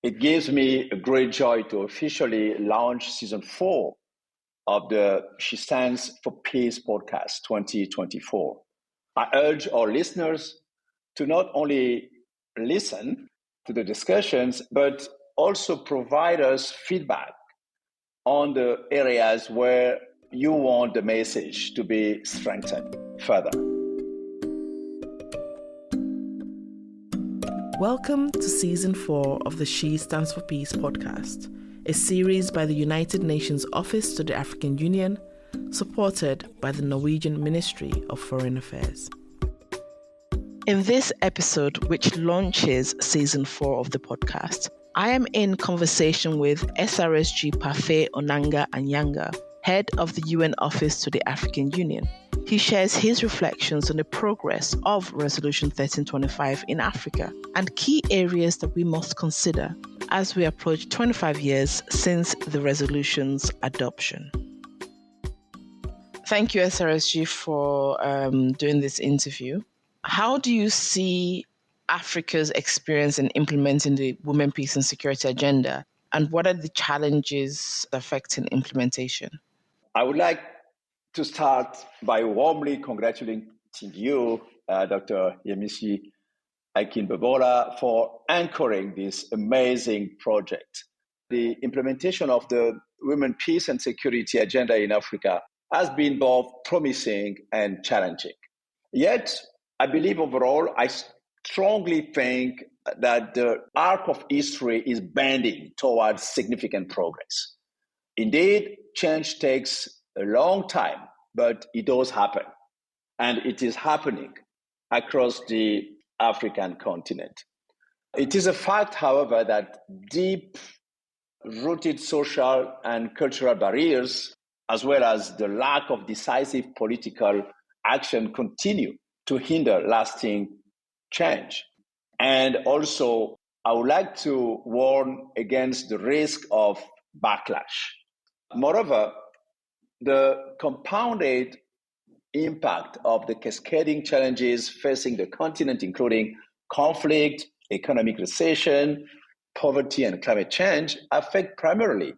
It gives me a great joy to officially launch season 4 of the She Stands for Peace podcast 2024. I urge our listeners to not only listen to the discussions, but also provide us feedback on the areas where you want the message to be strengthened further. Welcome to Season 4 of the She Stands for Peace podcast, a series by the United Nations Office to the African Union, supported by the Norwegian Ministry of Foreign Affairs. In this episode, which launches Season 4 of the podcast, I am in conversation with SRSG Parfait Onanga-Anyanga, head of the UN Office to the African Union. He shares his reflections on the progress of Resolution 1325 in Africa and key areas that we must consider as we approach 25 years since the resolution's adoption. Thank you, SRSG, for doing this interview. How do you see Africa's experience in implementing the Women, Peace and Security agenda, and what are the challenges affecting implementation? I would like to start by warmly congratulating you, Dr. Yemisi Akinbebola, for anchoring this amazing project. The implementation of the Women, Peace and Security agenda in Africa has been both promising and challenging. Yet, I believe overall, I strongly think that the arc of history is bending towards significant progress. Indeed, change takes a long time, but it does happen. And it is happening across the African continent. It is a fact, however, that deep-rooted social and cultural barriers, as well as the lack of decisive political action, continue to hinder lasting change. And also, I would like to warn against the risk of backlash. Moreover, the compounded impact of the cascading challenges facing the continent, including conflict, economic recession, poverty, and climate change, affect primarily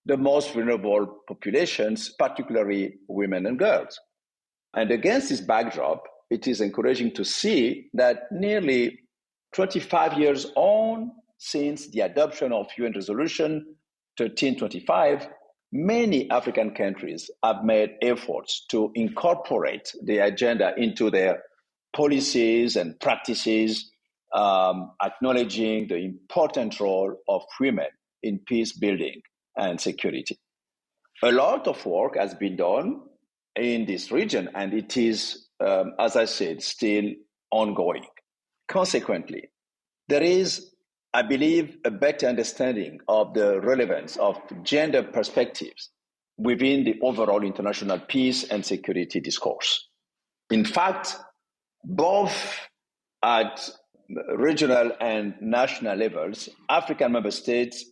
the most vulnerable populations, particularly women and girls. And against this backdrop, it is encouraging to see that nearly 25 years on since the adoption of UN Resolution 1325, many African countries have made efforts to incorporate the agenda into their policies and practices, acknowledging the important role of women in peace building and security. A lot of work has been done in this region, and it is, as I said, still ongoing. Consequently, there is, I believe, a better understanding of the relevance of gender perspectives within the overall international peace and security discourse. In fact, both at regional and national levels, African member states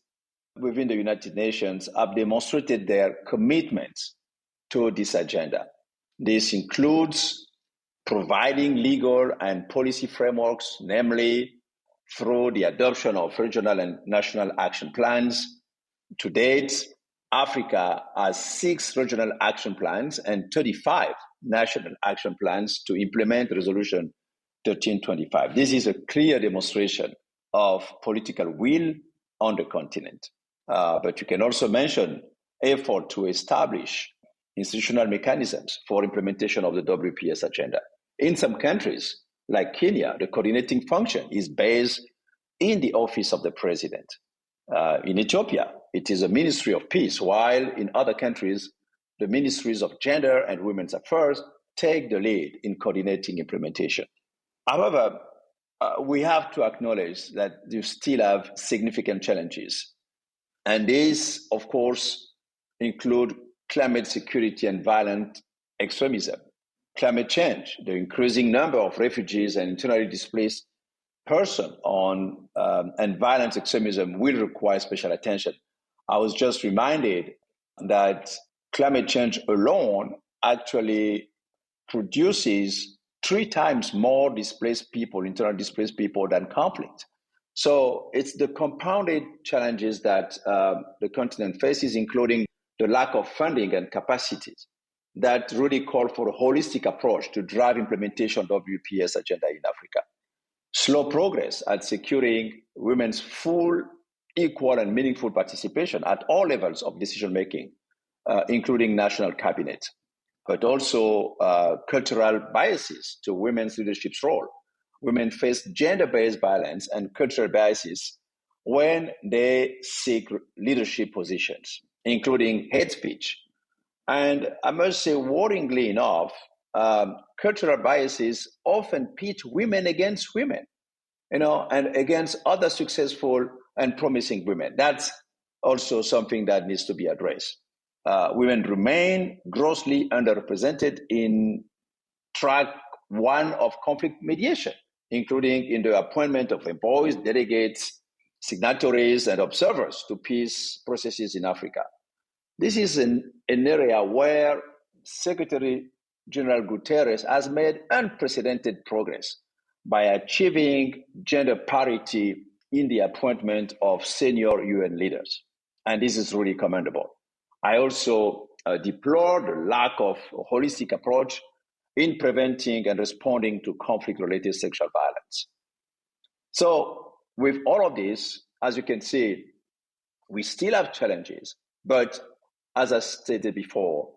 within the United Nations have demonstrated their commitment to this agenda. This includes providing legal and policy frameworks, namely through the adoption of regional and national action plans. To date, Africa has 6 regional action plans and 35 national action plans to implement Resolution 1325. This is a clear demonstration of political will on the continent. But you can also mention effort to establish institutional mechanisms for implementation of the WPS agenda. In some countries, like Kenya, the coordinating function is based in the office of the president. In Ethiopia, it is a Ministry of Peace, while in other countries, the Ministries of Gender and Women's Affairs take the lead in coordinating implementation. However, we have to acknowledge that you still have significant challenges. And these, of course, include climate security and violent extremism, climate change, the increasing number of refugees and internally displaced persons and violent extremism will require special attention. I was just reminded that climate change alone actually produces 3 times more displaced people, internally displaced people, than conflict. So it's the compounded challenges that the continent faces, including the lack of funding and capacities, that really call for a holistic approach to drive implementation of WPS agenda in Africa. Slow progress at securing women's full, equal, and meaningful participation at all levels of decision-making, including national cabinet, but also cultural biases to women's leadership role. Women face gender-based violence and cultural biases when they seek leadership positions, including hate speech. And I must say, worryingly enough, cultural biases often pit women against women, and against other successful and promising women. That's also something that needs to be addressed. Women remain grossly underrepresented in track one of conflict mediation, including in the appointment of envoys, delegates, signatories, and observers to peace processes in Africa. This is an area where Secretary General Guterres has made unprecedented progress by achieving gender parity in the appointment of senior UN leaders. And this is really commendable. I also deplore the lack of a holistic approach in preventing and responding to conflict-related sexual violence. So with all of this, as you can see, we still have challenges, but as I stated before,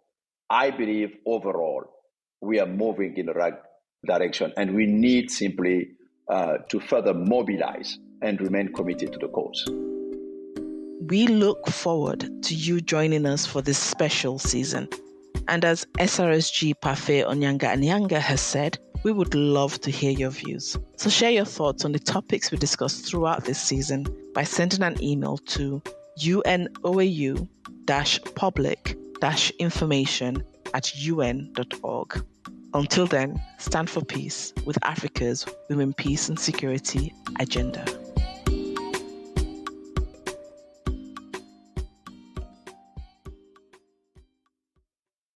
I believe overall we are moving in the right direction, and we need simply to further mobilize and remain committed to the cause. We look forward to you joining us for this special season. And as SRSG Parfait Onanga-Anyanga has said, we would love to hear your views. So share your thoughts on the topics we discussed throughout this season by sending an email to unoau-public-information@un.org. Until then, stand for peace with Africa's Women, Peace and Security agenda.